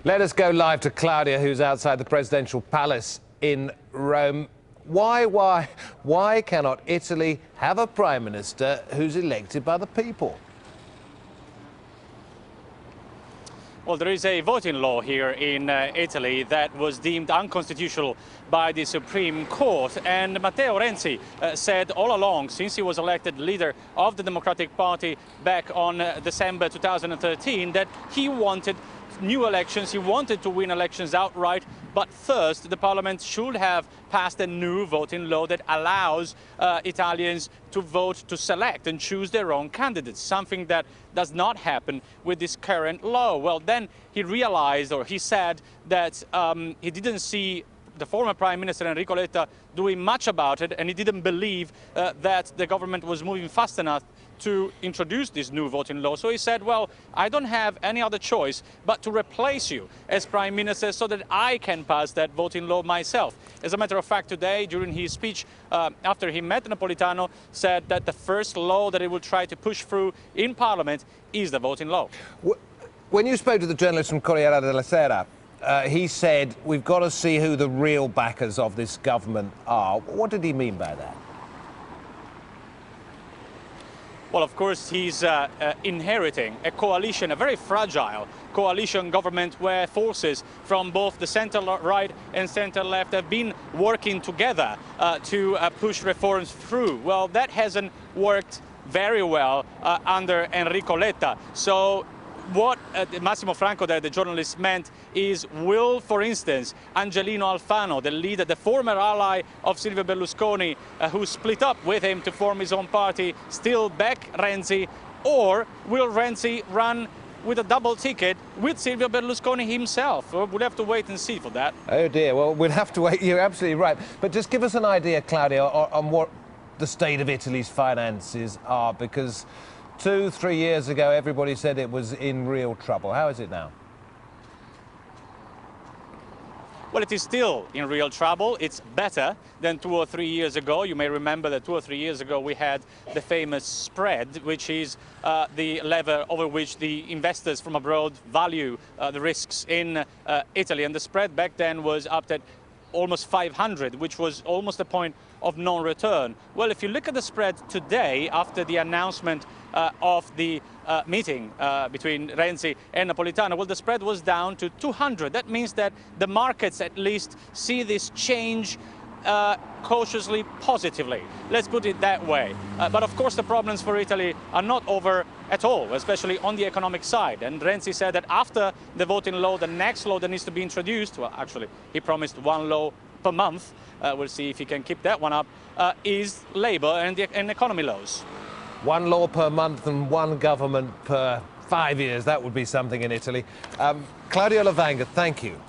Let us go live to Claudia, who's outside the presidential palace in Rome. Why cannot Italy have a prime minister who's elected by the people? Well, there is a voting law here in Italy that was deemed unconstitutional by the Supreme Court. And Matteo Renzi said all along, since he was elected leader of the Democratic Party back on December 2013, that he wanted new elections, he wanted to win elections outright, but first the parliament should have passed a new voting law that allows Italians to vote, to select and choose their own candidates, something that does not happen with this current law. Well, then he realized, or he said, that he didn't see the former Prime Minister Enrico Letta doing much about it, and he didn't believe that the government was moving fast enough to introduce this new voting law. So he said, well, I don't have any other choice but to replace you as Prime Minister so that I can pass that voting law myself. As a matter of fact, today, during his speech, after he met Napolitano, said that the first law that he will try to push through in Parliament is the voting law. When you spoke to the journalist from Corriere della Sera, he said, we've got to see who the real backers of this government are. What did he mean by that? Well, of course, he's inheriting a coalition, a very fragile coalition government where forces from both the centre-right and centre-left have been working together to push reforms through. Well, that hasn't worked very well under Enrico Letta. So what Massimo Franco, the journalist, meant is, will, for instance, Angelino Alfano, the leader, the former ally of Silvio Berlusconi, who split up with him to form his own party, still back Renzi, or will Renzi run with a double ticket with Silvio Berlusconi himself? We'll have to wait and see for that. Oh dear, well, we'll have to wait. You're absolutely right. But just give us an idea, Claudia, on what the state of Italy's finances are, because 2-3 years ago, everybody said it was in real trouble. How is it now? Well, it is still in real trouble. It's better than 2 or 3 years ago. You may remember that 2 or 3 years ago we had the famous spread, which is the lever over which the investors from abroad value the risks in Italy. And the spread back then was up at almost 500, which was almost a point of non-return. Well, if you look at the spread today, after the announcement of the meeting between Renzi and Napolitano, well, the spread was down to 200. That means that the markets at least see this change cautiously positively. Let's put it that way. But of course the problems for Italy are not over at all, especially on the economic side. And Renzi said that after the voting law, the next law that needs to be introduced, well, actually he promised one law per month, we'll see if he can keep that one up, is labour and economy laws. One law per month and one government per 5 years. That would be something in Italy. Claudia Lavanga, thank you.